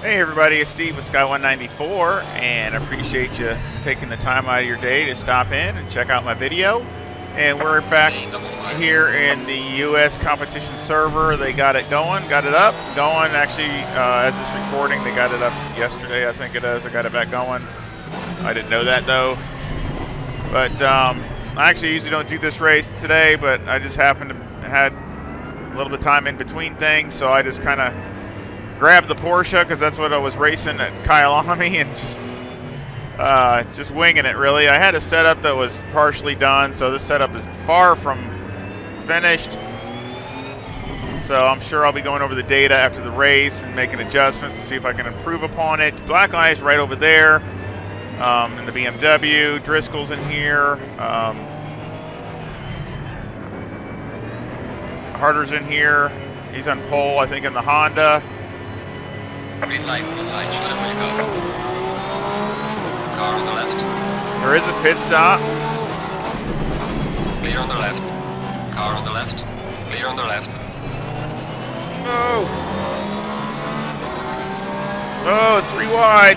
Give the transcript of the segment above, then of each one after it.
Hey everybody, it's Steve with Sky194, and I appreciate you taking the time out of your day to stop in and check out my video. And we're back here in the US competition server. They got it going, got it up, going. Actually, as this recording, they got it up yesterday, I think it is. I got it back going. I didn't know that though. But I actually usually don't do this race today, but I just happened to had a little bit of time in between things, so I just kind of grabbed the Porsche because that's what I was racing at Kyalami, and just winging it really. I had a setup that was partially done, so this setup is far from finished. So I'm sure I'll be going over the data after the race and making adjustments to see if I can improve upon it. Black Eye's right over there in the BMW. Driscoll's in here. Harder's in here. He's on pole, I think, in the Honda. Green light, show them where you go. Car on the left. There is a pit stop. Clear on the left. Car on the left. Clear on the left. Oh! Oh, it's 3 wide.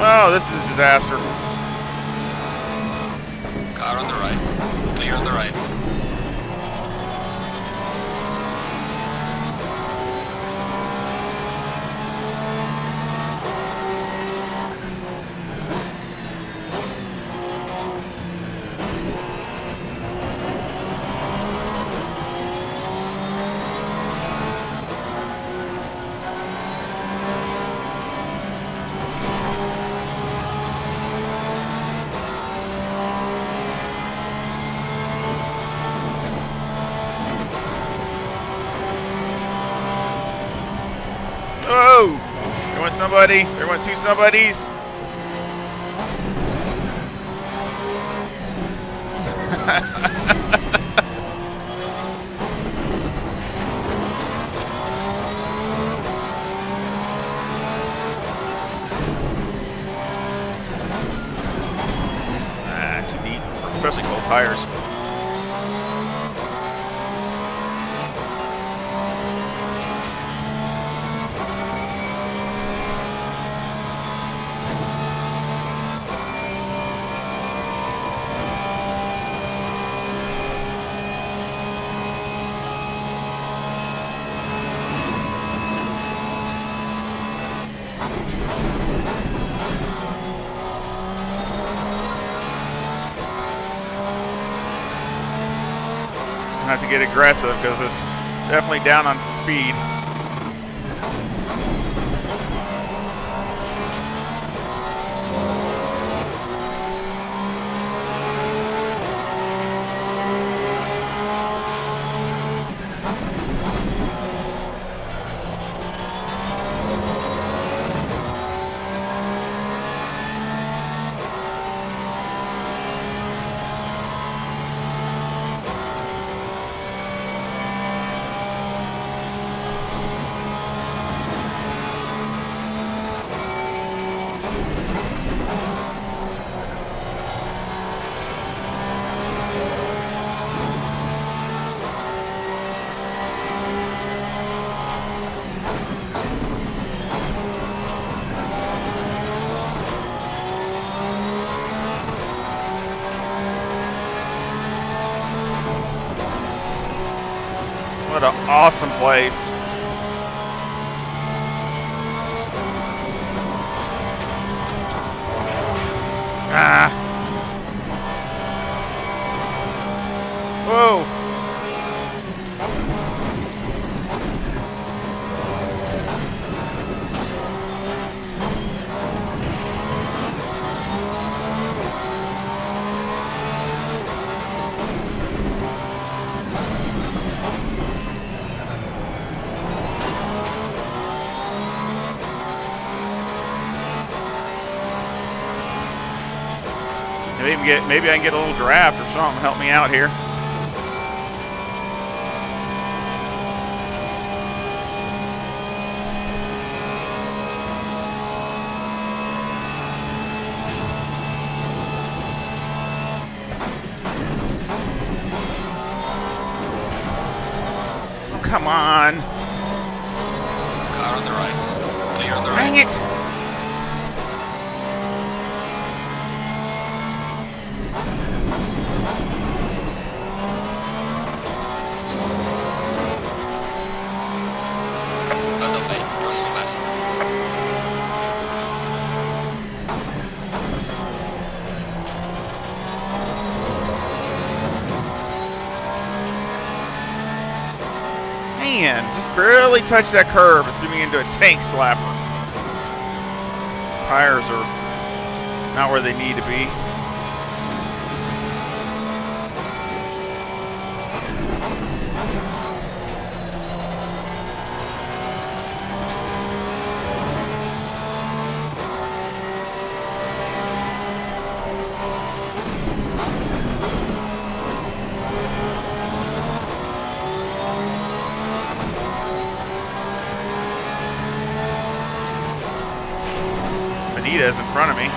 Oh, this is a disaster. Car on the right. Clear on the right. Oh! There went somebody. There went 2 somebodies. Too deep, especially cold tires. Have to get aggressive because it's definitely down on speed. What an awesome place. Whoa. Maybe I can get a little draft or something. Help me out here. come on. Car on the right. Clear on the Dang right. it. Well done, mate. Personal best. Man, just barely touched that curb and threw me into a tank slapper. Tires are not where they need to be. Benita's in front of me.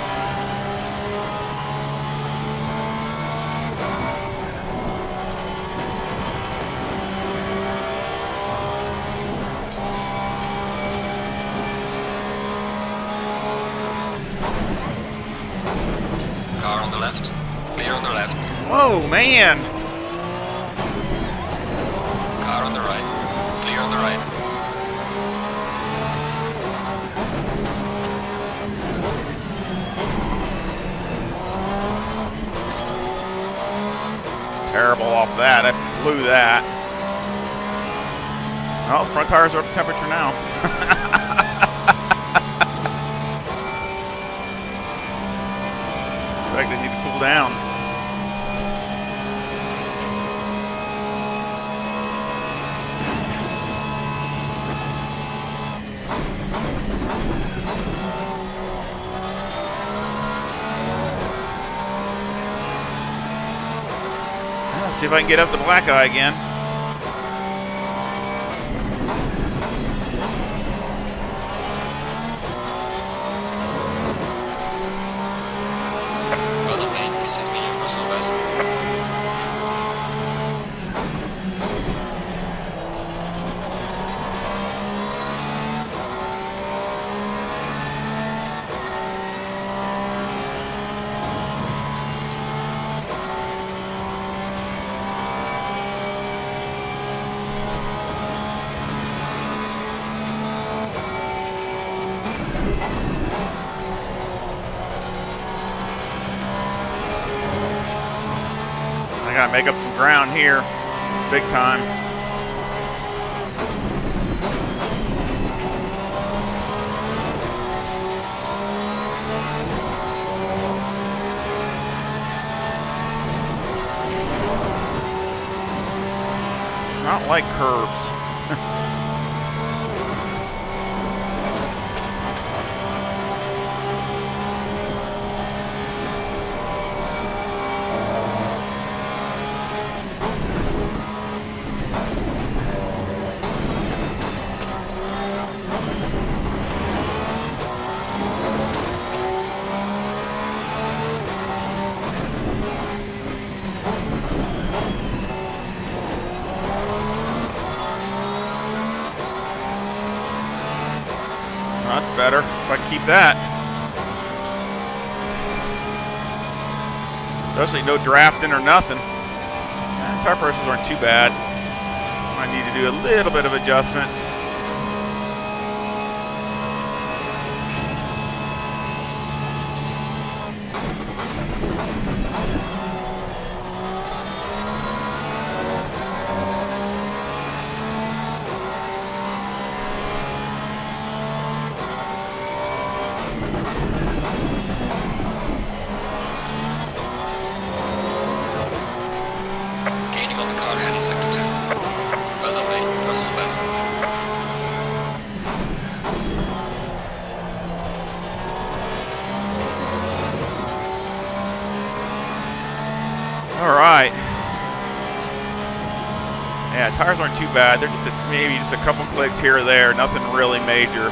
Car on the left. Clear on the left. Whoa, man. Car on the right. Clear on the right. Terrible off that. I blew that. Oh, front tires are up to temperature now. Looks like they need to cool down. Let's see if I can get up the black eye again. Well done, mate. This has been your personal best. I gotta make up some ground here, big time. Not like curbs. That's better, if I can keep that. Especially no drafting or nothing. Tire pressures aren't too bad. I need to do a little bit of adjustments. Gaining on the car heading sector 2. Well done, mate. Personal best. All right. Yeah, tires aren't too bad. They're just maybe just a couple clicks here or there. Nothing really major.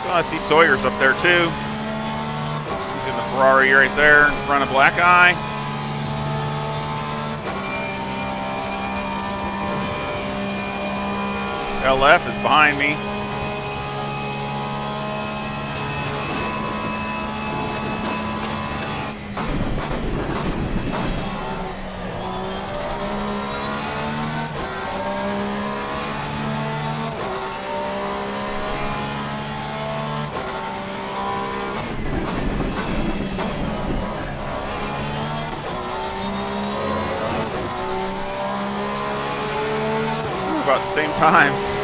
So I see Sawyer's up there too. He's in the Ferrari right there in front of Black Eye. LF is behind me. About the same times.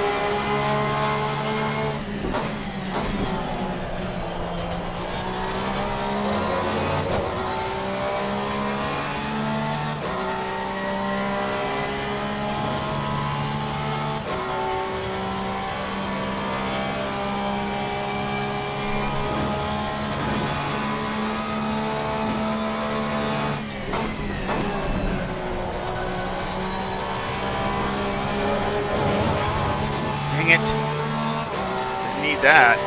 Dang it. Didn't need that.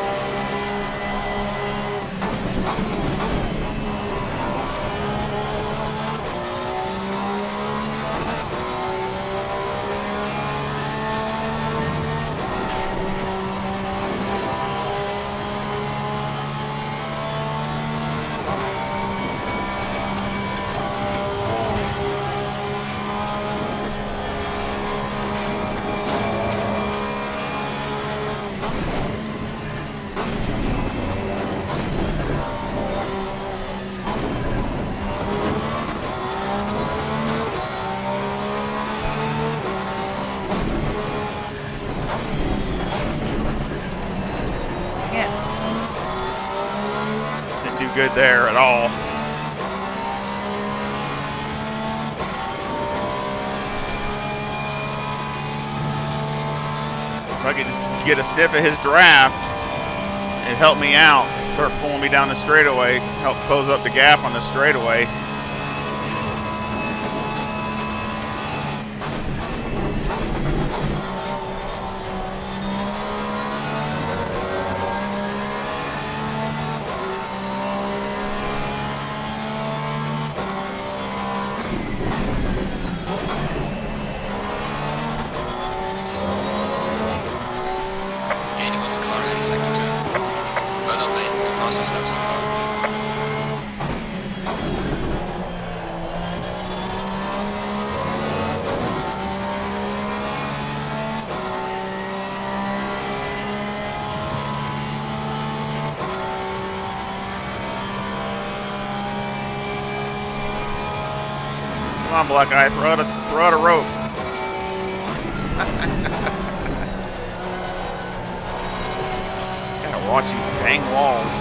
Good there at all. If I could just get a sniff of his draft, it helped me out. Start pulling me down the straightaway, help close up the gap on the straightaway. Come on, Black Eye, throw out a rope. Gotta watch these dang walls.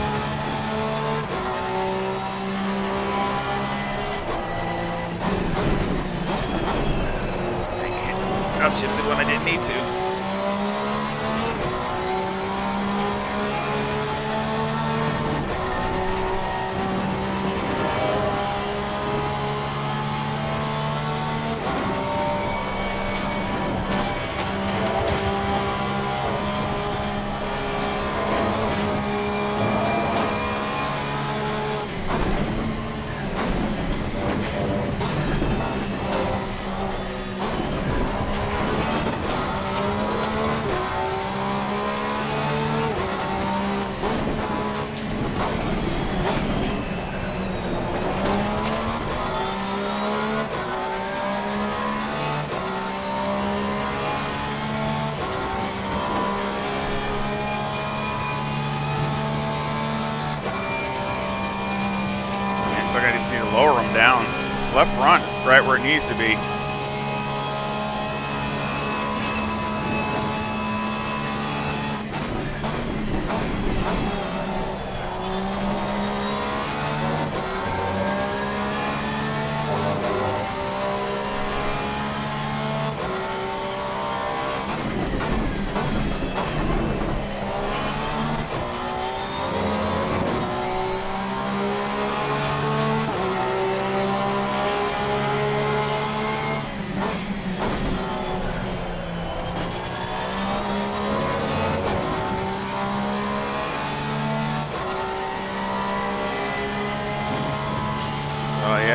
Dang it. Upshifted when I didn't need to. I just need to lower them down. Left front, right where it needs to be.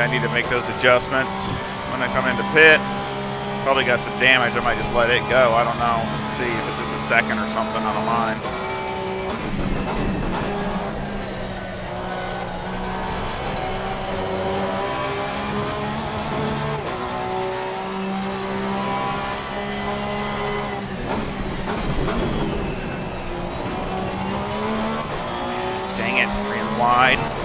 I need to make those adjustments when I come into pit. Probably got some damage. I might just let it go. I don't know. Let's see if it's just a second or something. I don't mind. Dang it, ran wide.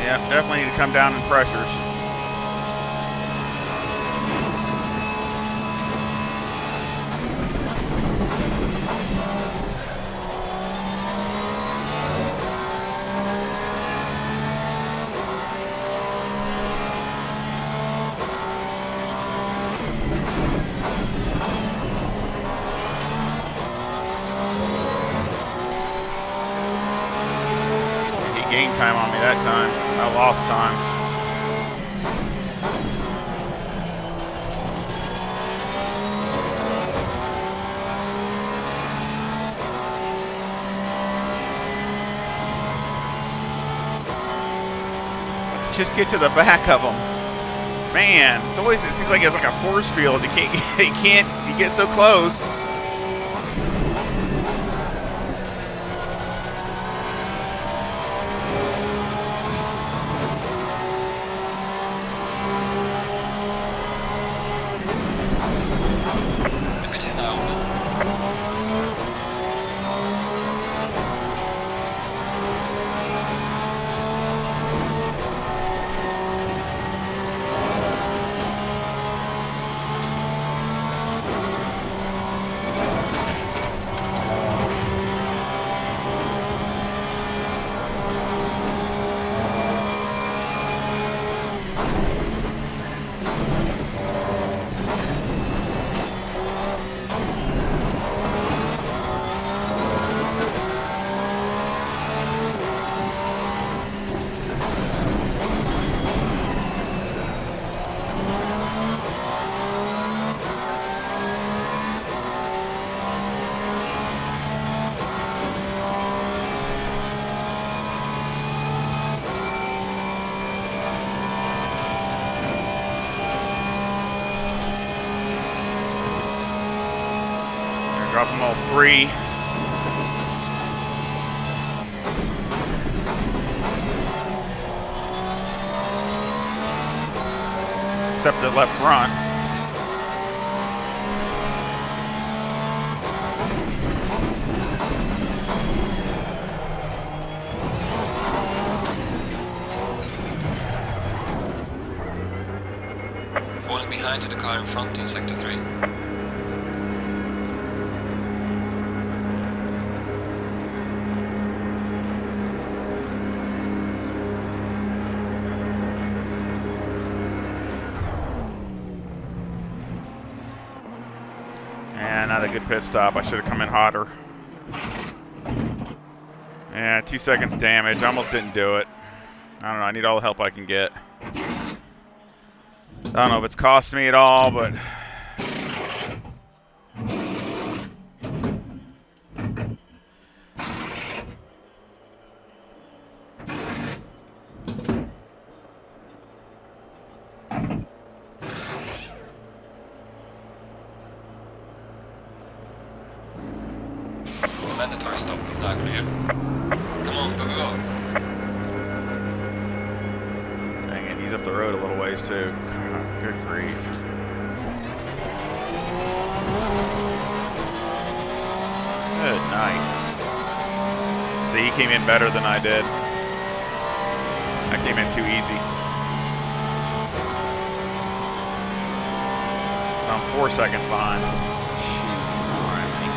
Yeah, definitely need to come down in pressures. He gained time on me that time. I lost time. Just get to the back of them. Man, it's always, it seems like it's like a force field. You get so close. The pit is now open. Drop them all three. Except the left front. Falling behind to the car in front in sector 3. Not a good pit stop. I should have come in hotter. Yeah, 2 seconds damage. I almost didn't do it. I don't know. I need all the help I can get. I don't know if it's cost me at all, but Mandatory stop is now clear. Come on, go, go, go. dang it, he's up the road a little ways too. God, good grief. Good night. See, he came in better than I did. I came in too easy. So I'm 4 seconds behind. Jeez, criminy.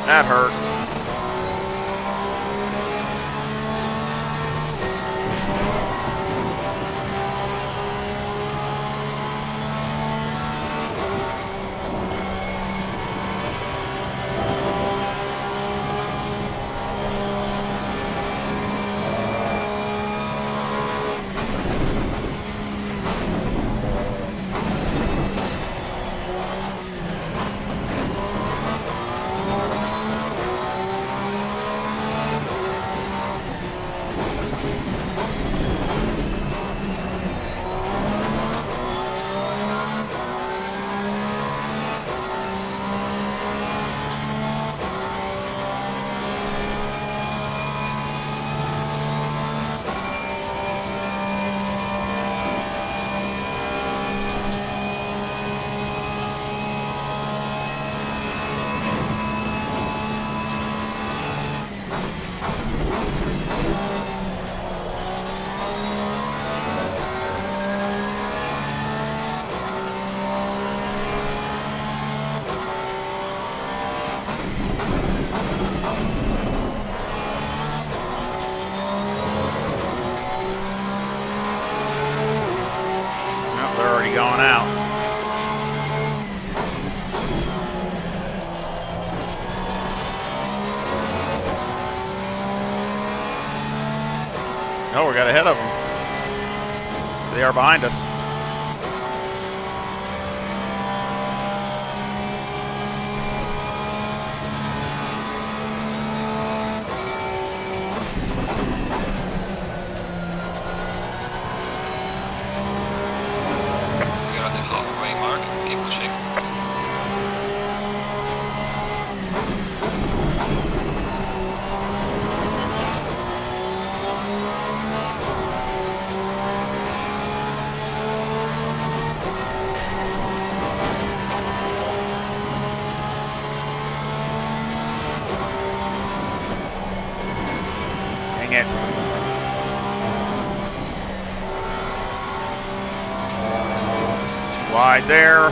That hurt. Going out. Oh, we got ahead of them. They are behind us. It. Too wide there.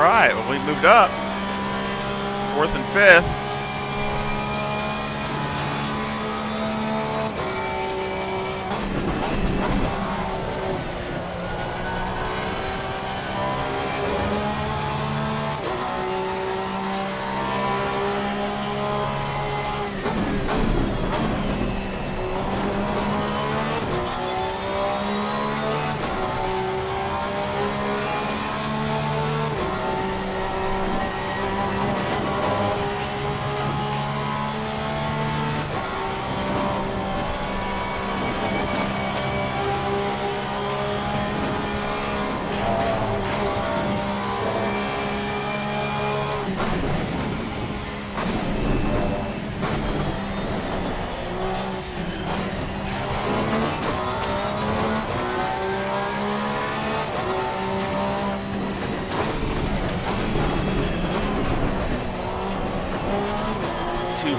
All right, well, we moved up. 4th and 5th.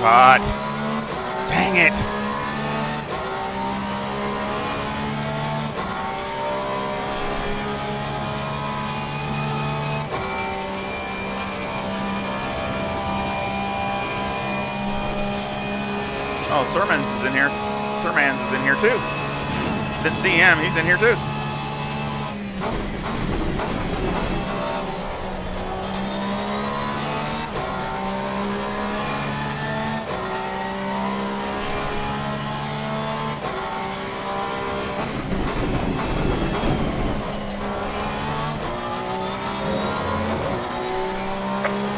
hot. Dang it. Oh, Sermons is in here. Sermons is in here too. Didn't see him. He's in here too.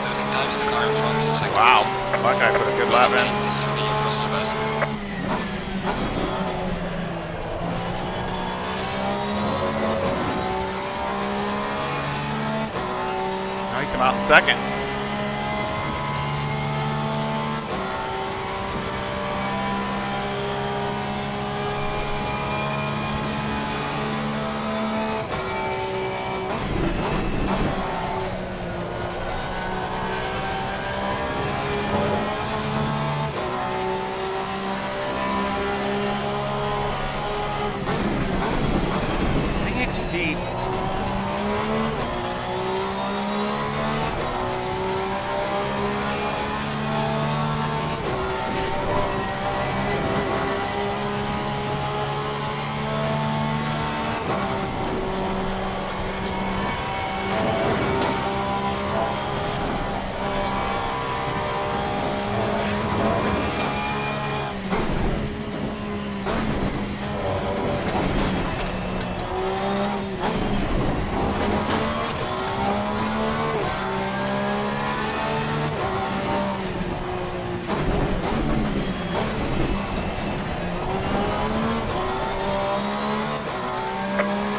Losing time to the car in front. Second. Wow, that guy put a good lap in. This has been your personal best. Now he come out in second. Dang it, too deep.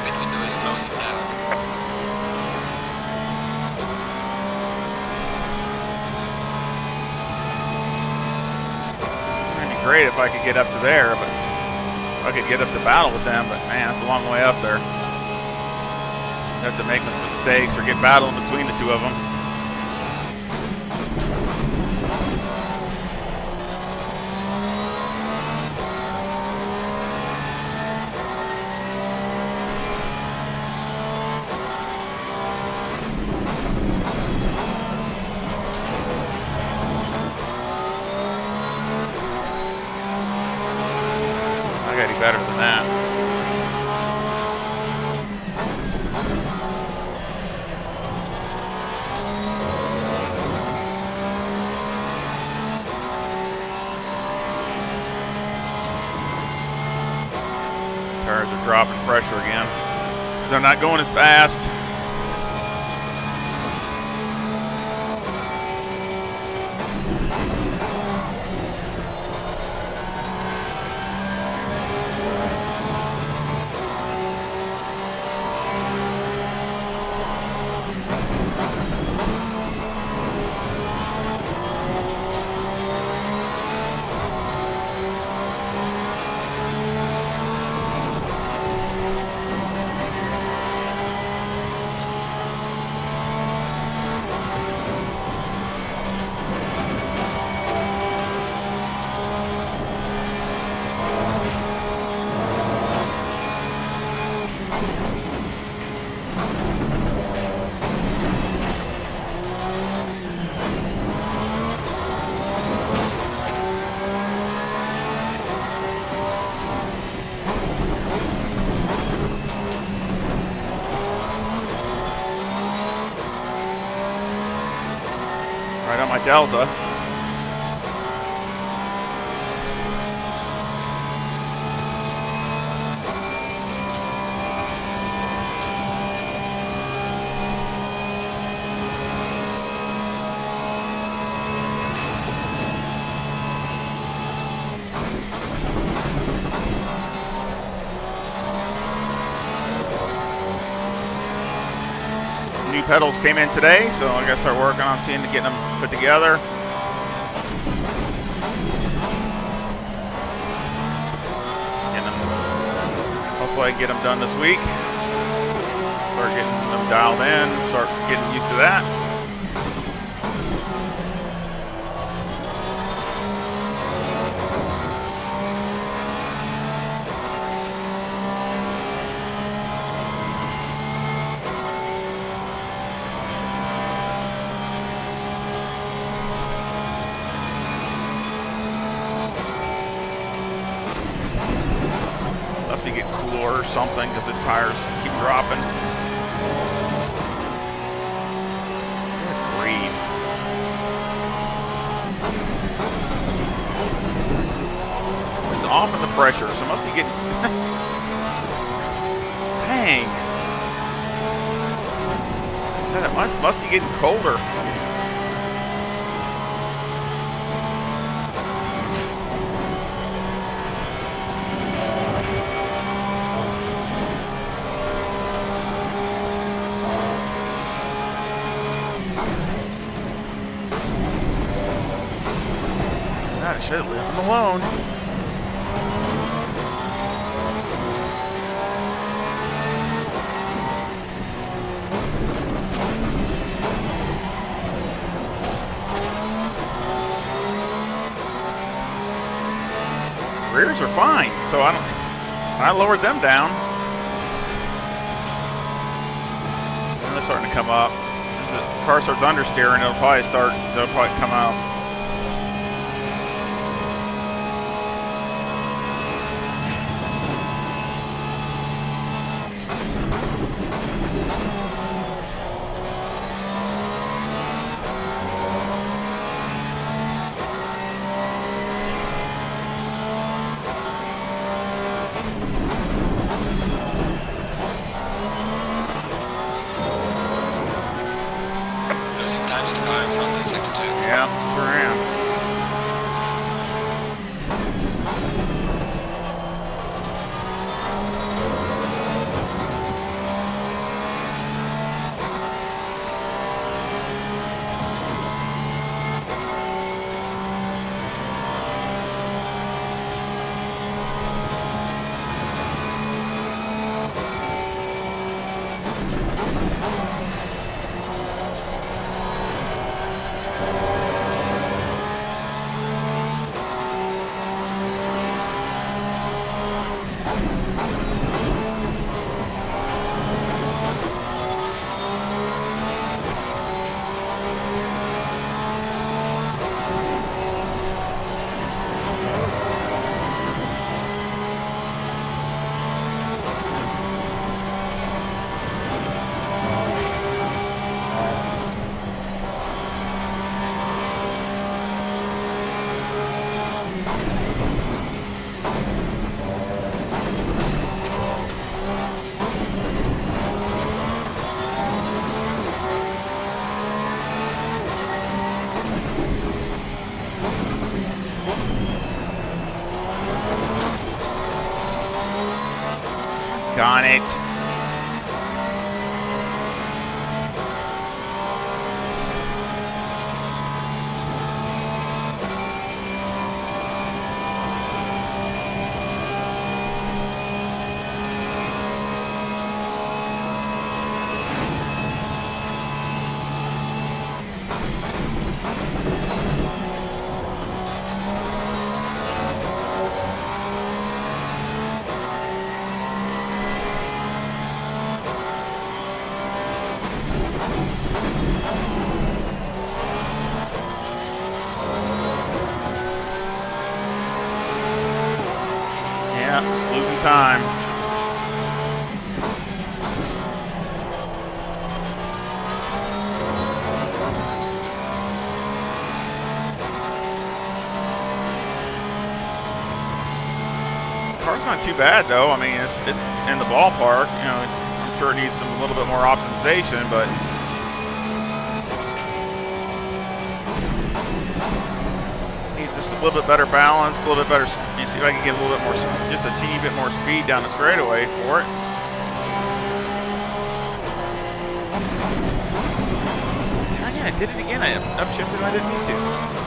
Pit window is closing now. It'd be great if I could get up to there, but if I could get up to battle with them, but man, it's a long way up there. I'd have to make mistakes or get battle in between the two of them. I gotta do better than that. Tires are dropping pressure again. They're not going as fast. Right on my Delta. New pedals came in today, so I gotta start working on seeing to get them put together. Hopefully I can get them done this week. Start getting them dialed in, start getting used to that. must be getting cooler or something because the tires keep dropping. Good grief. It's off in the pressure, so it must be getting... Dang. I said it must be getting colder. God, I should have left him alone. Rears are fine, so I lowered them down. And they're starting to come up. If the car starts understeering, they'll probably come out. Yeah, sure am. Got it. Just losing time. Car's not too bad though. I mean, it's in the ballpark. You know, I'm sure it needs a little bit more optimization, but needs just a little bit better balance, a little bit better. See if I can get a little bit more, just a teeny bit more speed down the straightaway for it. Dang it, I did it again. I upshifted when I didn't need to.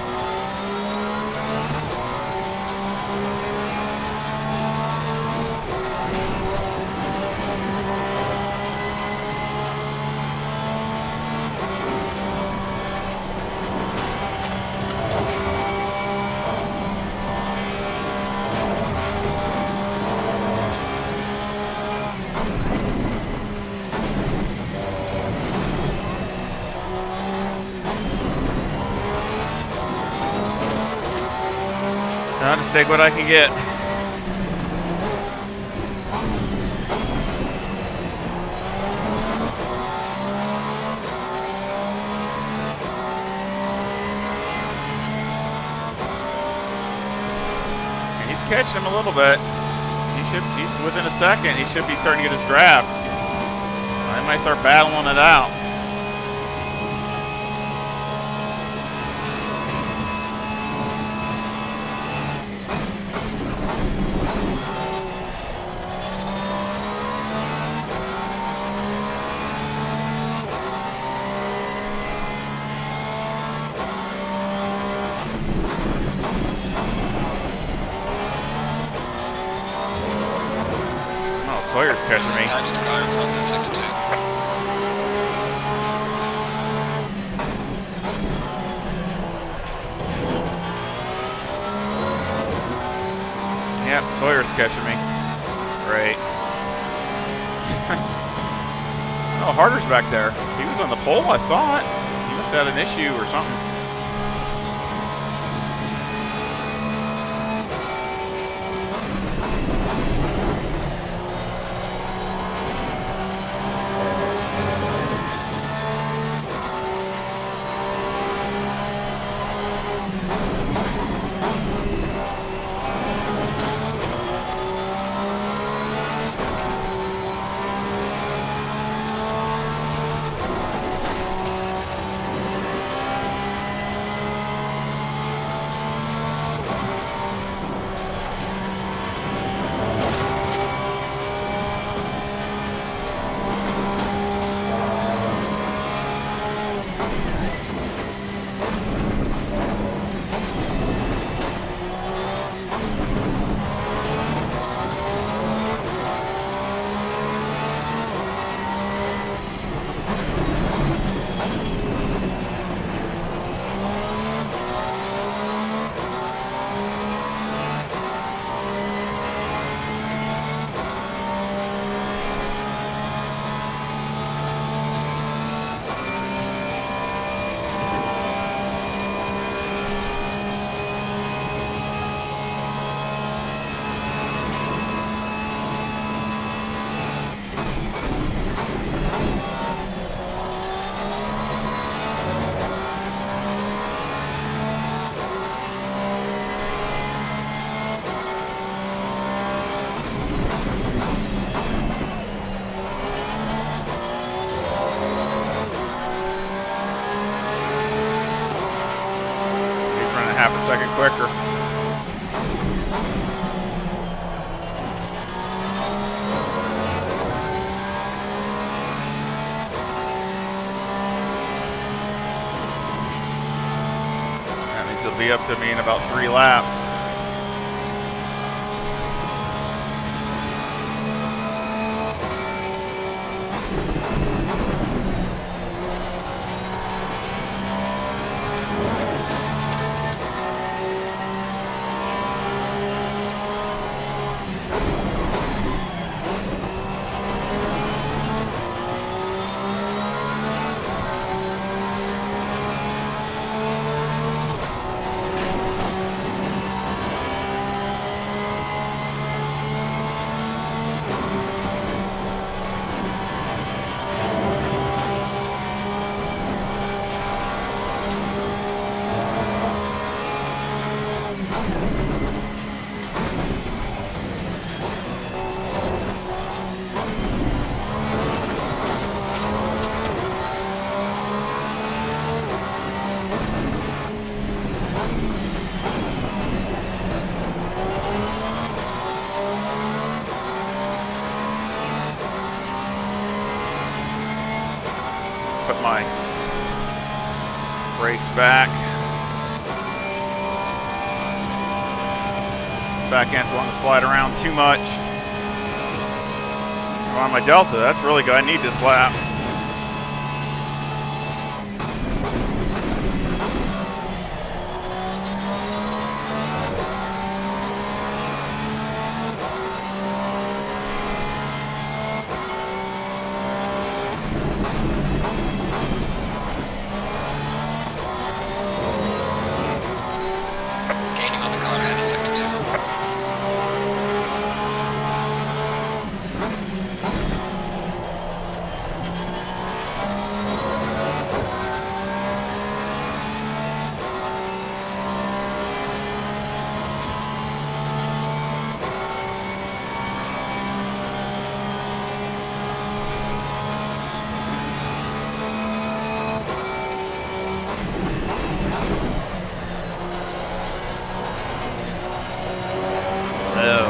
I'll just take what I can get. catching him a little bit. He's within a second. He should be starting to get his drafts. I might start battling it out. Sawyer's catching me. Down to the car in front in sector 2. Yep, Sawyer's catching me. Great. Oh, Harder's back there. He was on the pole, I thought. He must have had an issue or something. Half a second quicker. That means he'll be up to me in about 3 laps. Put my brakes back. Back end's wanting to slide around too much. I'm on my Delta, that's really good. I need this lap.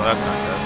that's not good.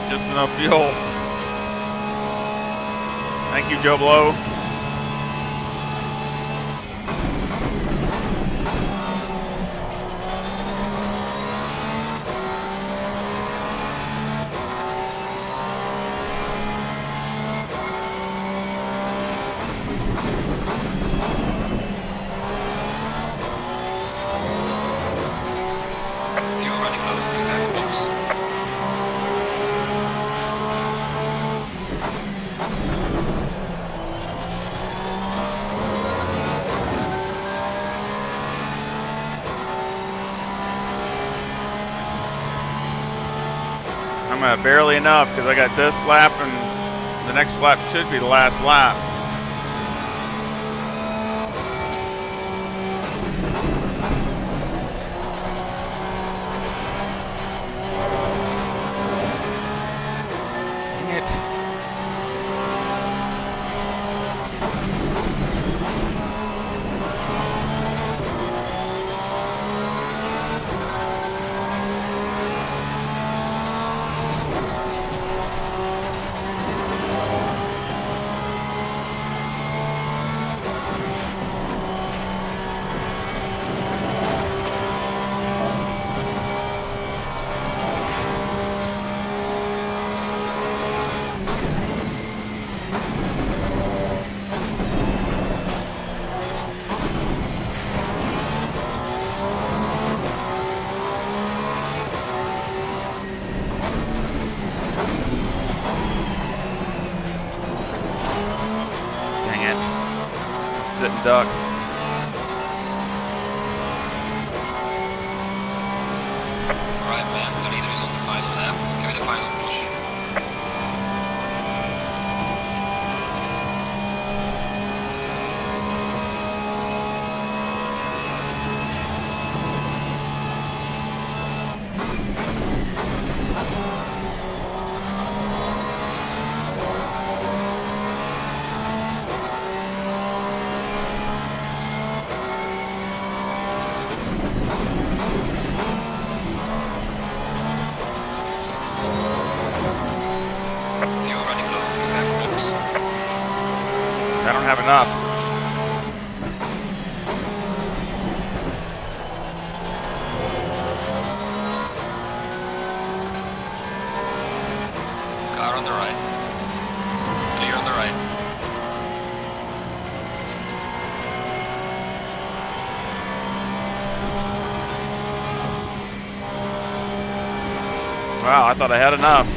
Just enough fuel. Thank you, Joe Blow. Fuel running low. Prepare for box. I'm barely enough because I got this lap and the next lap should be the last lap. Dang it. Sit and duck. Alright, man. The leader is on the final lap. Give it a final push. Fuel running low. Prepare for box. I don't have enough. Car on the right. Clear on the right. Wow, I thought I had enough.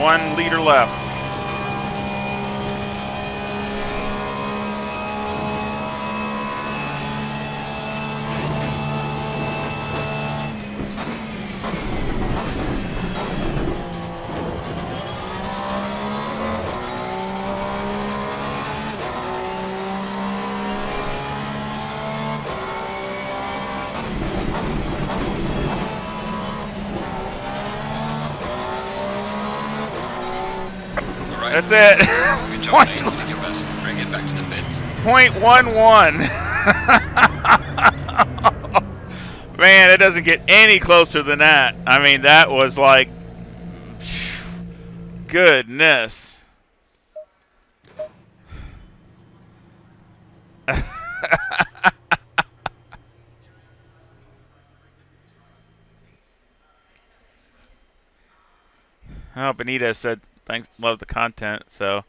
1 liter left. That's it. Good job, mate. You did your best. Bring it back to the pits. 0.11. Man, it doesn't get any closer than that. I mean, that was like, goodness. Oh, Benitez said, thanks, love the content. So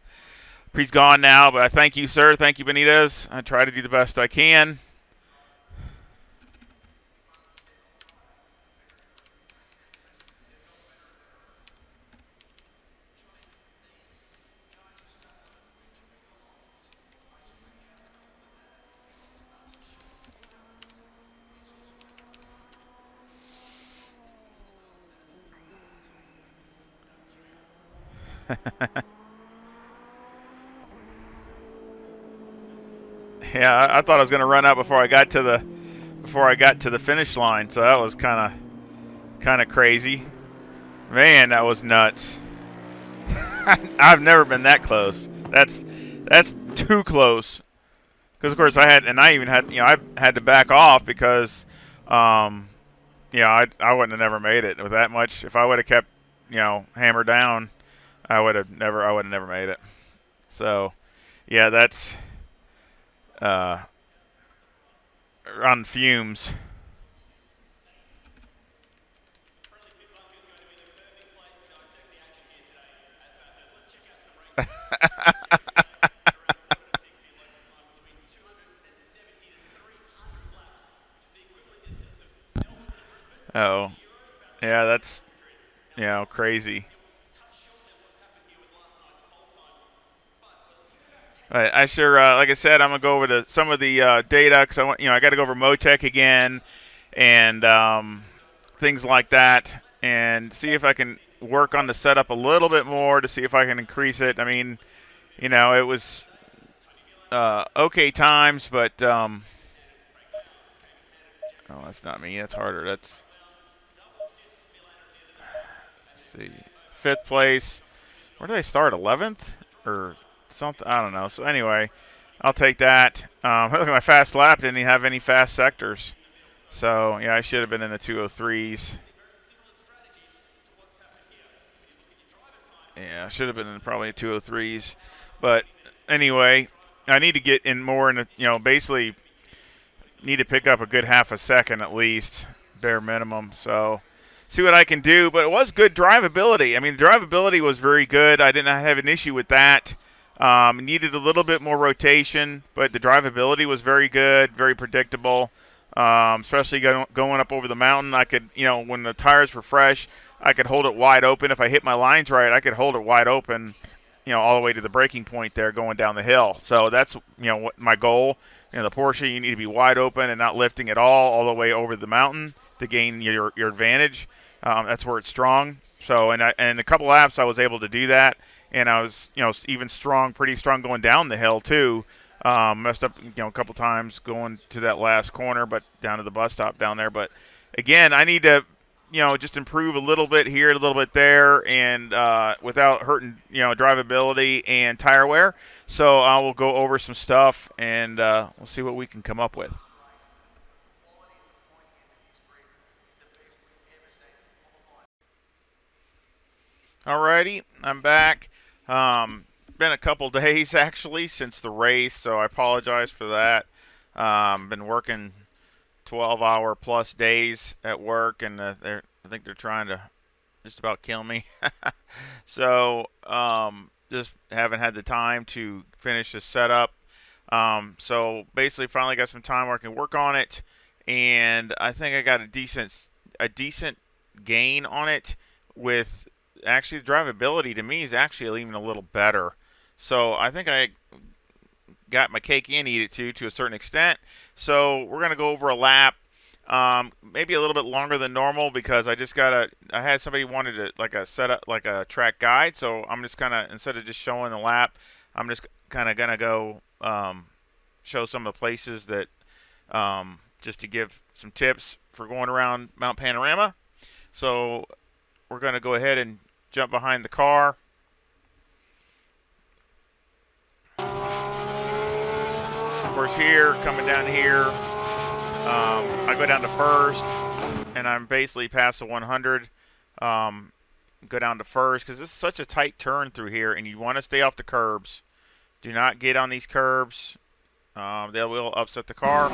he's gone now, but I thank you, sir. Thank you, Benitez. I try to do the best I can. Yeah, I thought I was going to run out before I got to the finish line, so that was kind of crazy. Man, that was nuts. I've never been that close. That's too close. Because of course I even had I had to back off because I wouldn't have never made it with that much. If I would have kept hammered down, I would have never made it. So yeah, that's on fumes. Oh, yeah, that's crazy. I sure, like I said, I'm gonna go over to some of the data because I got to go over Motec again and things like that, and see if I can work on the setup a little bit more to see if I can increase it. I mean, it was okay times, but oh, that's not me. That's harder. Let's see, 5th place. Where did I start? 11th or something? I don't know. So anyway, I'll take that. Look at my fast lap. Didn't even have any fast sectors. So yeah, I should have been in the 203s. Yeah, I should have been in probably 203s. But anyway, I need to get in more in the, basically need to pick up a good half a second at least, bare minimum. So see what I can do. But it was good drivability. I mean, the drivability was very good. I did not have an issue with that. Needed a little bit more rotation, but the drivability was very good, very predictable. Especially going up over the mountain, I could, when the tires were fresh, I could hold it wide open. If I hit my lines right, I could hold it wide open, all the way to the braking point there going down the hill. So that's, what my goal. The Porsche, you need to be wide open and not lifting at all the way over the mountain to gain your advantage. That's where it's strong. So, and a couple laps, I was able to do that. And I was, even pretty strong going down the hill too. Messed up, a couple times going to that last corner, but down to the bus stop down there. But again, I need to, just improve a little bit here, a little bit there, and without hurting, drivability and tire wear. So I will go over some stuff, and we'll see what we can come up with. Alrighty, I'm back. Been a couple days actually since the race, so I apologize for that. Been working 12-hour plus days at work, and I think they're trying to just about kill me. So just haven't had the time to finish the setup. So basically, finally got some time where I can work on it, and I think I got a decent gain on it with actually the drivability to me is actually even a little better. So I think I got my cake and eat it to a certain extent. So we're gonna go over a lap, maybe a little bit longer than normal because I had somebody wanted to like a setup like a track guide. So I'm just kind of, instead of just showing the lap, I'm just kind of gonna go show some of the places that just to give some tips for going around Mount Panorama. So we're going to go ahead and jump behind the car. Of course, here, coming down here, I go down to first, and I'm basically past the 100. Go down to first because this is such a tight turn through here, and you want to stay off the curbs. Do not get on these curbs. They will upset the car.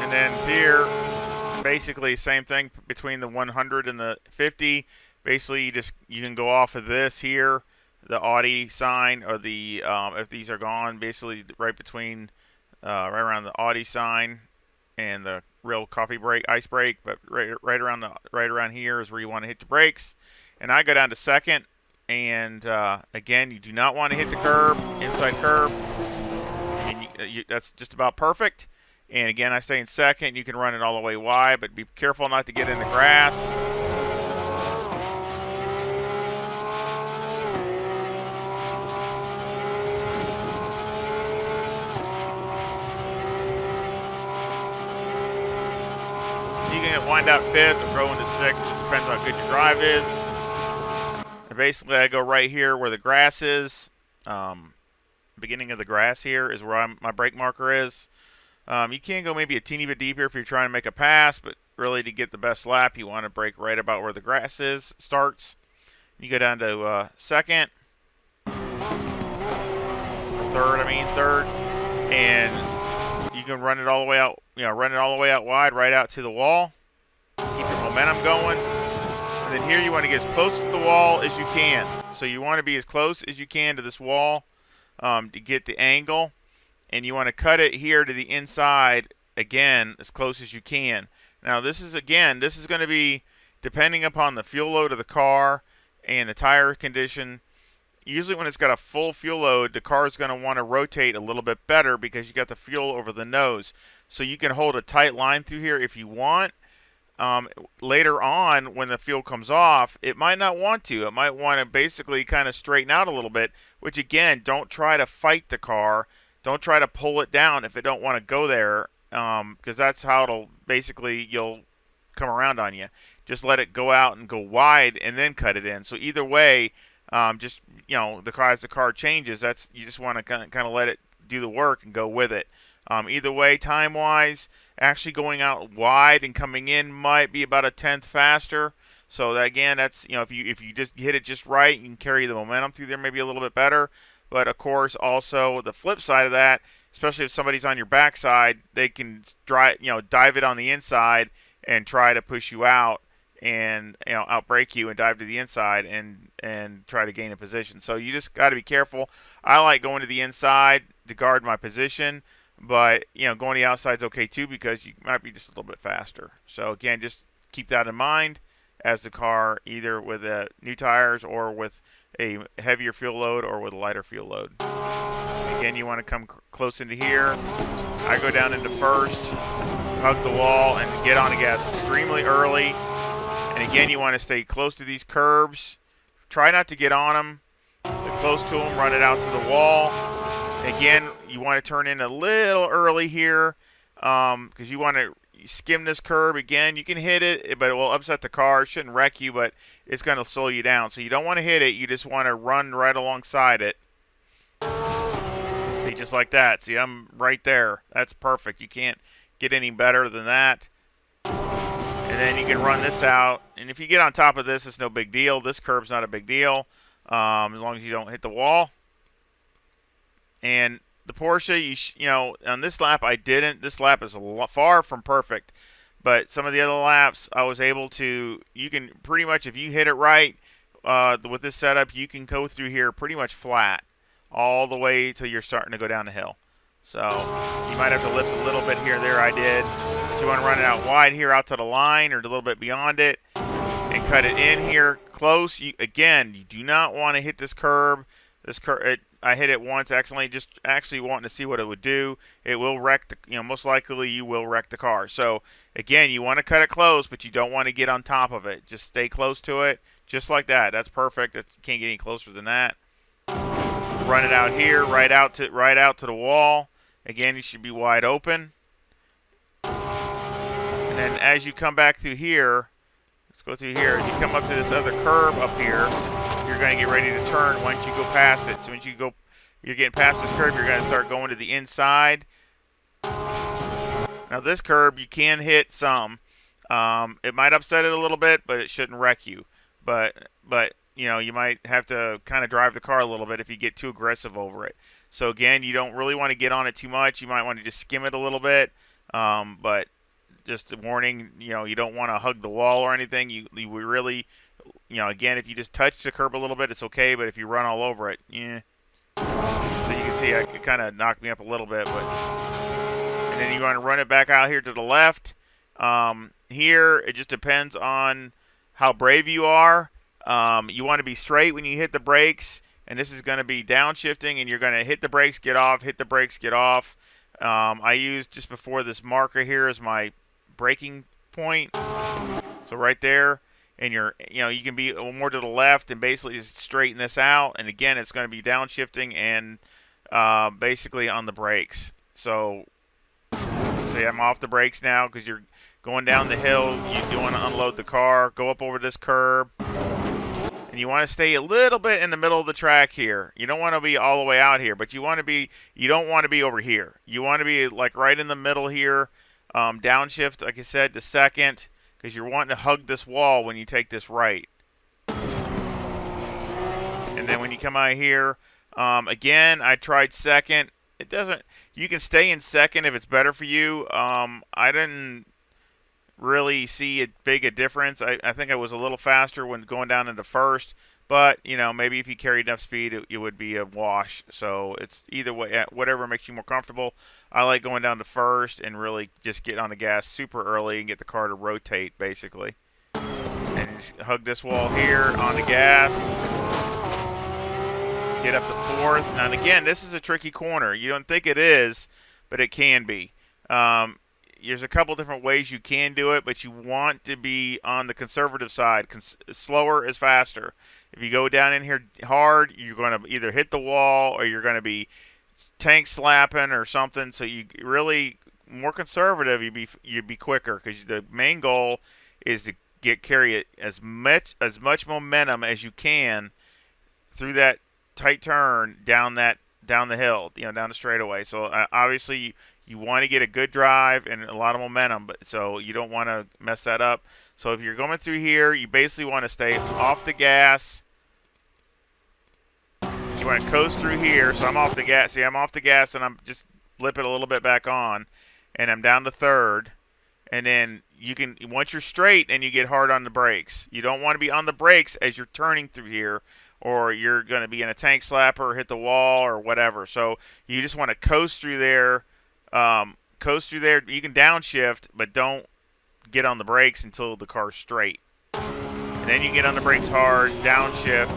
And then here, basically same thing between the 100 and the 50. Basically, you can go off of this here, the Audi sign, or the if these are gone, basically right between right around the Audi sign and the real coffee brake, ice brake, but right around here is where you want to hit the brakes. And I go down to second, and again, you do not want to hit the curb, inside curb. And that's just about perfect. And again, I stay in second. You can run it all the way wide, but be careful not to get in the grass. You can wind out fifth or go into sixth. It depends on how good your drive is. And basically, I go right here where the grass is. Beginning of the grass here is where my brake marker is. You can go maybe a teeny bit deeper if you're trying to make a pass, but really to get the best lap, you want to brake right about where the grass starts. You go down to second, third, and you can run it all the way out. Run it all the way out wide, right out to the wall. Keep your momentum going. And then here you want to get as close to the wall as you can. So you want to be as close as you can to this wall to get the angle. And you want to cut it here to the inside, again, as close as you can. Now, this is going to be depending upon the fuel load of the car and the tire condition. Usually when it's got a full fuel load, the car is going to want to rotate a little bit better because you got the fuel over the nose. So you can hold a tight line through here if you want. Later on, when the fuel comes off, it might not want to. It might want to basically kind of straighten out a little bit, which, again, don't try to fight the car. Don't try to pull it down if it don't want to go there, because that's how you'll come around on you. Just let it go out and go wide and then cut it in. So either way, as the car changes, you just want to kind of let it do the work and go with it. Either way, time-wise, actually going out wide and coming in might be about a tenth faster. So that, again, that's if you just hit it just right, you can carry the momentum through there maybe a little bit better. But of course, also the flip side of that, especially if somebody's on your backside, they can dive it on the inside and try to push you out and outbrake you and dive to the inside and try to gain a position. So you just got to be careful. I like going to the inside to guard my position, but going to the outside is okay too because you might be just a little bit faster. So again, just keep that in mind as the car, either with new tires or with a heavier fuel load or with a lighter fuel load. Again, you want to come close into here. I go down into first, hug the wall, and get on the gas extremely early. And again, you want to stay close to these curbs. Try not to get on them. Get close to them, run it out to the wall. Again, you want to turn in a little early here because you want to skim this curb. Again, you can hit it, but it will upset the car. It shouldn't wreck you, but it's going to slow you down. So you don't want to hit it. You just want to run right alongside it. See, just like that. See, I'm right there. That's perfect. You can't get any better than that. And then you can run this out. And if you get on top of this, it's no big deal. This curb's not a big deal as long as you don't hit the wall. And the Porsche, on this lap I didn't. This lap is far from perfect. But some of the other laps I was able to, you can pretty much, if you hit it right with this setup, you can go through here pretty much flat all the way till you're starting to go down the hill. So you might have to lift a little bit here or there. I did. But you want to run it out wide here, out to the line or a little bit beyond it, and cut it in here close. Again, you do not want to hit this curb. I hit it once accidentally, just actually wanting to see what it would do. It will wreck the, most likely you will wreck the car. So again, you want to cut it close, but you don't want to get on top of it. Just stay close to it, just like that. That's perfect. You can't get any closer than that. Run it out here, right out to the wall. Again, you should be wide open. And then as you come back through here, let's go through here. As you come up to this other curb up here, you're going to get ready to turn once you go past it. So once you're getting past this curb, you're going to start going to the inside. Now this curb, you can hit some. It might upset it a little bit, but it shouldn't wreck you. But you might have to kind of drive the car a little bit if you get too aggressive over it. So again, you don't really want to get on it too much. You might want to just skim it a little bit. But just a warning, you don't want to hug the wall or anything. You really, again, if you just touch the curb a little bit, it's okay. But if you run all over it, yeah. So you can see it kind of knocked me up a little bit. And then you want to run it back out here to the left. Here, it just depends on how brave you are. You want to be straight when you hit the brakes. And this is going to be downshifting, and you're going to hit the brakes, get off, hit the brakes, get off. I used just before this marker here as my braking point. So right there, and you can be more to the left and basically just straighten this out. And again, it's going to be downshifting and basically on the brakes. So say I'm off the brakes now because you're going down the hill. You want to unload the car, go up over this curb. And you want to stay a little bit in the middle of the track here. You don't want to be all the way out here, but you don't want to be over here. You want to be like right in the middle here. Downshift, like I said, to second, because you're wanting to hug this wall when you take this right. And then when you come out here, again, I tried second. It doesn't. You can stay in second if it's better for you. I didn't really see a big difference. I think I was a little faster when going down into first, but maybe if you carried enough speed, it would be a wash. So it's either way, whatever makes you more comfortable. I like going down to first and really just get on the gas super early and get the car to rotate basically. And just hug this wall here on the gas. Get up to fourth. Now, and again, this is a tricky corner. You don't think it is, but it can be. There's a couple different ways you can do it, but you want to be on the conservative side. Slower is faster. If you go down in here hard, you're going to either hit the wall or you're going to be tank slapping or something. So you really more conservative. You'd be quicker because the main goal is to carry as much momentum as you can through that tight turn down the hill, down the straightaway. So obviously you want to get a good drive and a lot of momentum, but so you don't want to mess that up. So if you're going through here, you basically want to stay off the gas. You want to coast through here. So I'm off the gas. See, I'm off the gas and I'm just flip it a little bit back on, and I'm down to third. And then once you're straight, and you get hard on the brakes. You don't want to be on the brakes as you're turning through here, or you're going to be in a tank slapper or hit the wall or whatever. So you just want to coast through there. You can downshift, but don't get on the brakes until the car's straight. And then you get on the brakes hard, downshift.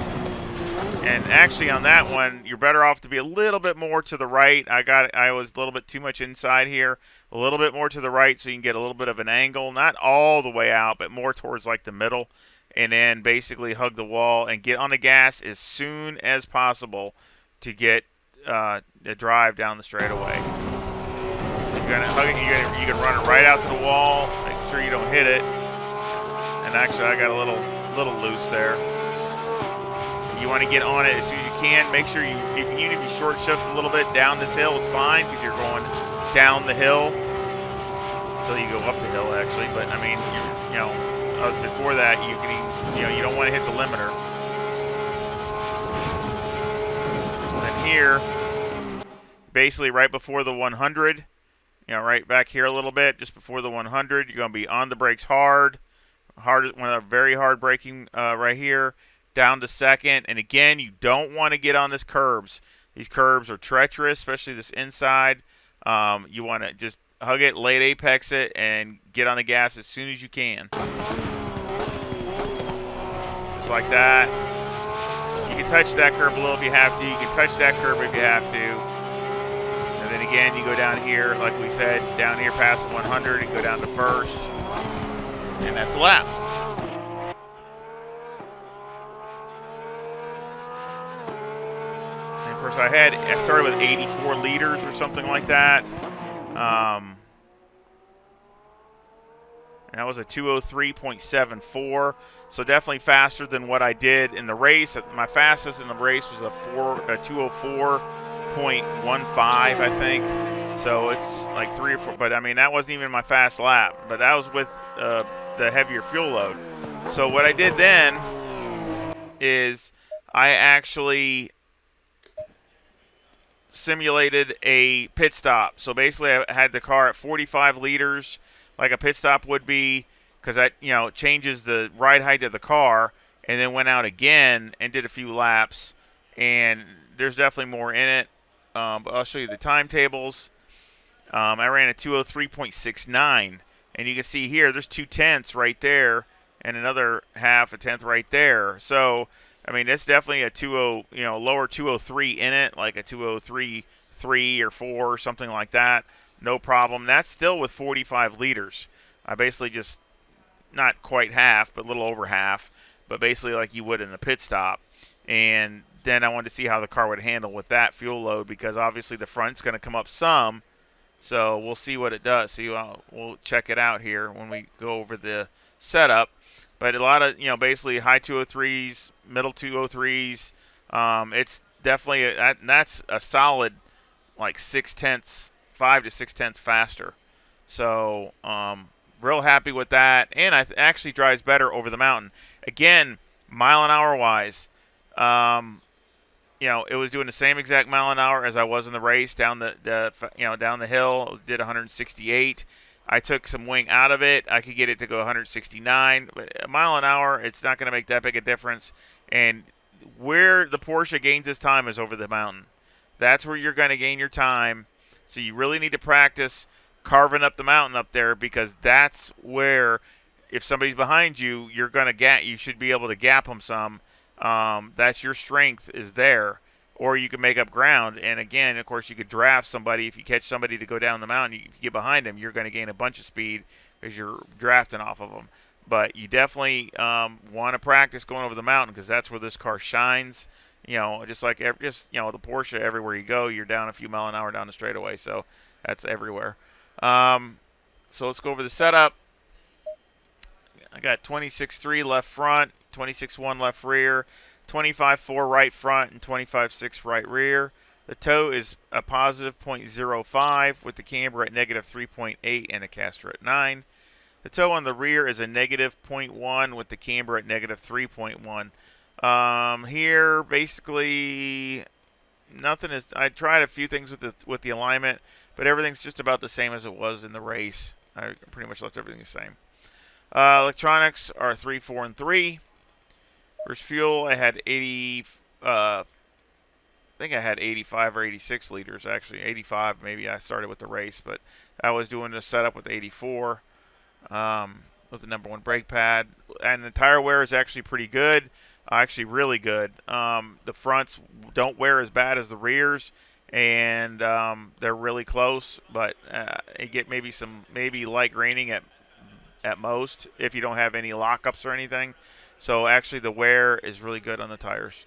And actually on that one, you're better off to be a little bit more to the right. I was a little bit too much inside here. A little bit more to the right so you can get a little bit of an angle. Not all the way out, but more towards like the middle. And then basically hug the wall and get on the gas as soon as possible to get the drive down the straightaway. You're gonna hug it. You can run it right out to the wall. Make sure you don't hit it. And actually, I got a little loose there. You want to get on it as soon as you can. Make sure even if you short shift a little bit down this hill, it's fine because you're going down the hill until you go up the hill actually. But I mean, before that, you don't want to hit the limiter. And here, basically right before the 100. Right back here a little bit, just before the 100, you're going to be on the brakes hard, very hard braking right here, down to second. And again, you don't want to get on these curbs. These curbs are treacherous, especially this inside. You want to just hug it, late apex it, and get on the gas as soon as you can. Just like that. You can touch that curb a little if you have to. You can touch that curb if you have to. And then again, you go down here, like we said, down here past 100 and go down to first. And that's a lap. And of course, I started with 84 liters or something like that. And that was a 203.74, so definitely faster than what I did in the race. My fastest in the race was a 204.15, I think. So it's like 3 or 4, but I mean that wasn't even my fast lap. But that was with the heavier fuel load. So what I did then is I actually simulated a pit stop. So basically, I had the car at 45 liters, like a pit stop would be, because that changes the ride height of the car, and then went out again and did a few laps. And there's definitely more in it. But I'll show you the timetables. I ran a 203.69, and you can see here there's 2/10 right there, and another half a tenth right there. So I mean, it's definitely a 20, lower 203 in it, like a 203.3 or 4 or something like that. No problem. That's still with 45 liters. I basically just, not quite half, but a little over half, but basically like you would in a pit stop. And then I wanted to see how the car would handle with that fuel load, because obviously the front's going to come up some. So we'll see what it does. We'll check it out here when we go over the setup. But a lot of, basically high 203s, middle 203s. It's definitely, that's a solid like 6/10, 5 to 6/10 faster. So real happy with that. And it actually drives better over the mountain. Again, mile an hour wise, it was doing the same exact mile an hour as I was in the race down the down the hill. It did 168. I took some wing out of it. I could get it to go 169. But a mile an hour, it's not going to make that big a difference. And where the Porsche gains its time is over the mountain. That's where you're going to gain your time. So you really need to practice carving up the mountain up there, because that's where, if somebody's behind you, you should be able to gap them some. That's your strength is there. Or you can make up ground. And again, of course, you could draft somebody. If you catch somebody to go down the mountain, you get behind them, you're going to gain a bunch of speed because you're drafting off of them. But you definitely want to practice going over the mountain, because that's where this car shines. Just like the Porsche, everywhere you go, you're down a few mile an hour down the straightaway. So that's everywhere. So let's go over the setup. I got 26.3 left front, 26.1 left rear, 25.4 right front, and 25.6 right rear. The toe is a positive 0.05 with the camber at negative 3.8 and the caster at 9. The toe on the rear is a negative 0.1 with the camber at negative 3.1. Here, basically, nothing is. I tried a few things with the alignment, but everything's just about the same as it was in the race. I pretty much left everything the same. Electronics are 3, 4, and 3. First fuel, I had 80. I think I had 85 or 86 liters. Actually, 85. Maybe I started with the race, but I was doing the setup with 84. With the number 1 brake pad, and the tire wear is actually pretty good. Actually, really good. The fronts don't wear as bad as the rears, and they're really close. But you get maybe light graining at most if you don't have any lockups or anything. So actually, the wear is really good on the tires.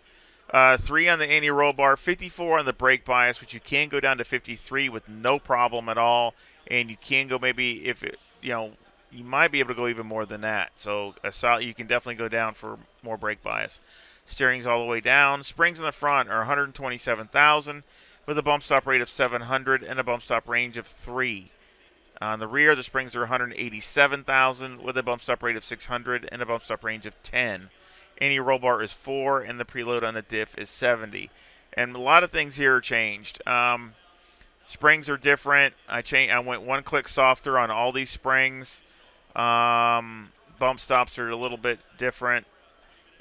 3 on the anti-roll bar, 54 on the brake bias, which you can go down to 53 with no problem at all, and you can go maybe you might be able to go even more than that. So you can definitely go down for more brake bias. Steering's all the way down. Springs in the front are 127,000 with a bump stop rate of 700 and a bump stop range of 3. On the rear, the springs are 187,000 with a bump stop rate of 600 and a bump stop range of 10. Any roll bar is 4, and the preload on the diff is 70. And a lot of things here are changed. Springs are different. I went 1 click softer on all these springs. Bump stops are a little bit different,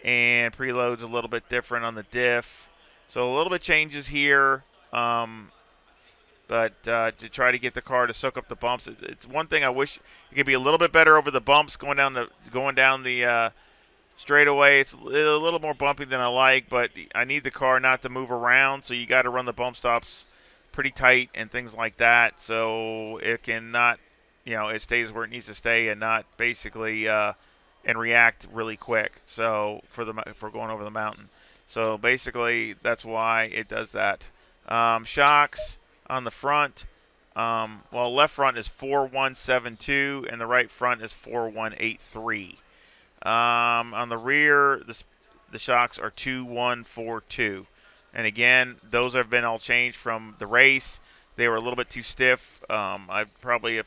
and preload's a little bit different on the diff. So a little bit changes here. But to try to get the car to soak up the bumps, it's one thing I wish it could be a little bit better over the bumps going down the straightaway. It's a little more bumpy than I like, but I need the car not to move around, so you got to run the bump stops pretty tight and things like that, so it can not, it stays where it needs to stay and not basically and react really quick. So for going over the mountain, so basically that's why it does that. Shocks on the front. Left front is 4172 and the right front is 4183. On the rear, the shocks are 2142. And again, those have been all changed from the race. They were a little bit too stiff. I probably have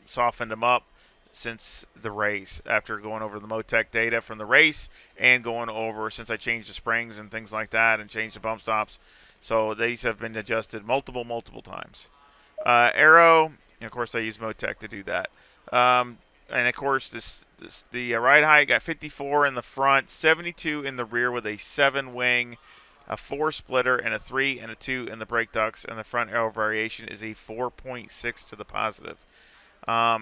softened them up since the race after going over the Motec data from the race and going over since I changed the springs and things like that and changed the bump stops. So these have been adjusted multiple times. Aero, and of course I use Motec to do that. And of course the ride height got 54 in the front, 72 in the rear with a 7 wing, a 4 splitter, and a 3 and a 2 in the brake ducts, and the front aero variation is a 4.6 to the positive.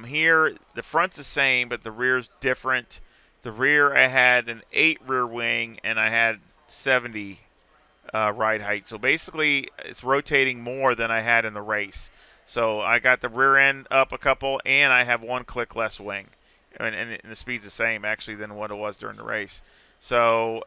Here, the front's the same, but the rear's different. The rear, I had an 8 rear wing, and I had 70 ride height. So basically, it's rotating more than I had in the race. So I got the rear end up a couple, and I have 1 click less wing. And the speed's the same, actually, than what it was during the race. So,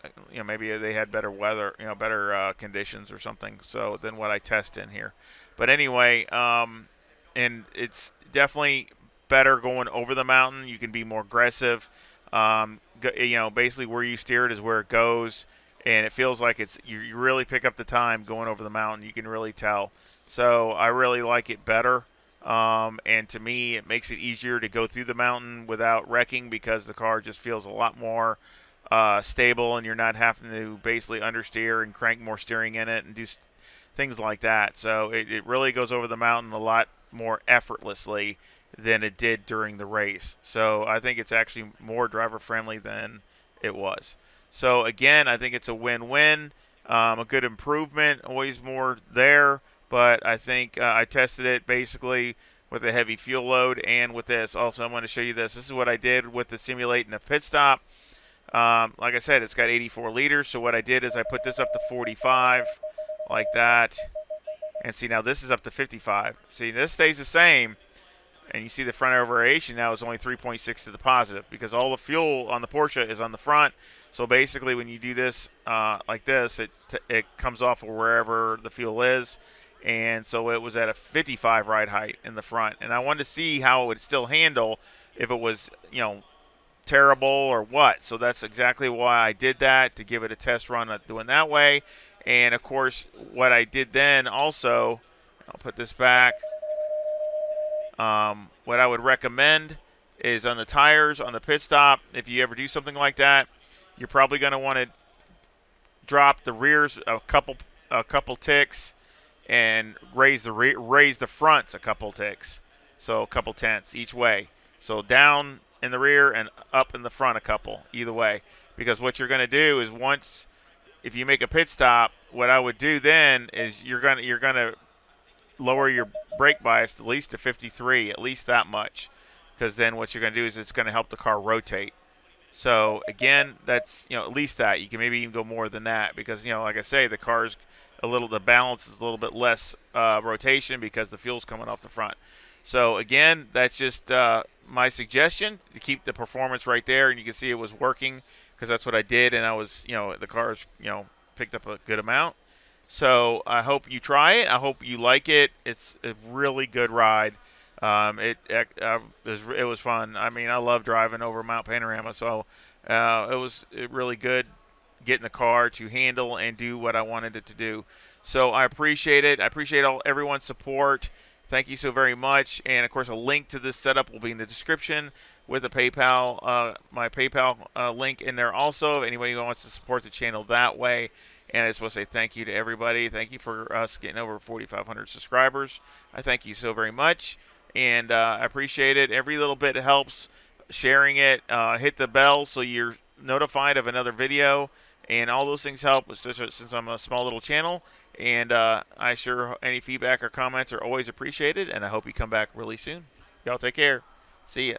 maybe they had better weather, better conditions or something, so than what I test in here. But anyway, and it's definitely better going over the mountain. You can be more aggressive. Basically where you steer it is where it goes, and it feels like you really pick up the time going over the mountain. You can really tell. So I really like it better. And to me, it makes it easier to go through the mountain without wrecking because the car just feels a lot more stable, and you're not having to basically understeer and crank more steering in it and do things like that. So it really goes over the mountain a lot more effortlessly than it did during the race. So I think it's actually more driver friendly than it was. So again, I think it's a win-win, a good improvement, always more there. But I think I tested it basically with a heavy fuel load and with this. Also, I'm going to show you this. This is what I did with the simulating a pit stop. Like I said, it's got 84 liters. So what I did is I put this up to 45 like that. And see, now this is up to 55. See, this stays the same. And you see the front aero variation now is only 3.6 to the positive because all the fuel on the Porsche is on the front. So basically when you do this like this, it comes off of wherever the fuel is. And so it was at a 55 ride height in the front. And I wanted to see how it would still handle if it was, terrible or what. So that's exactly why I did that, to give it a test run doing that way. And, of course, what I did then also, I'll put this back, what I would recommend is on the tires, on the pit stop, if you ever do something like that, you're probably going to want to drop the rears a couple ticks and raise the fronts a couple ticks, so a couple tenths each way. So down in the rear and up in the front a couple, either way. Because what you're going to do is if you make a pit stop, what I would do then is you're going to lower your brake bias at least to 53, at least that much. Because then what you're going to do is it's going to help the car rotate. So again, that's at least that. You can maybe even go more than that because like I say, the car's the balance is a little bit less rotation because the fuel's coming off the front. So again, that's just my suggestion to keep the performance right there, and you can see it was working because that's what I did, and I was the car's picked up a good amount. So I hope you try it. I hope you like it. It's a really good ride. It was fun. I mean, I love driving over Mount Panorama, so it was really good getting the car to handle and do what I wanted it to do. So I appreciate it. I appreciate everyone's support. Thank you so very much. And, of course, a link to this setup will be in the description with a PayPal, my PayPal link in there also, if anybody wants to support the channel that way. And I just want to say thank you to everybody. Thank you for us getting over 4,500 subscribers. I thank you so very much. And I appreciate it. Every little bit helps. Sharing it. Hit the bell so you're notified of another video. and all those things help since I'm a small little channel. And I sure any feedback or comments are always appreciated, and I hope you come back really soon. Y'all take care. See ya.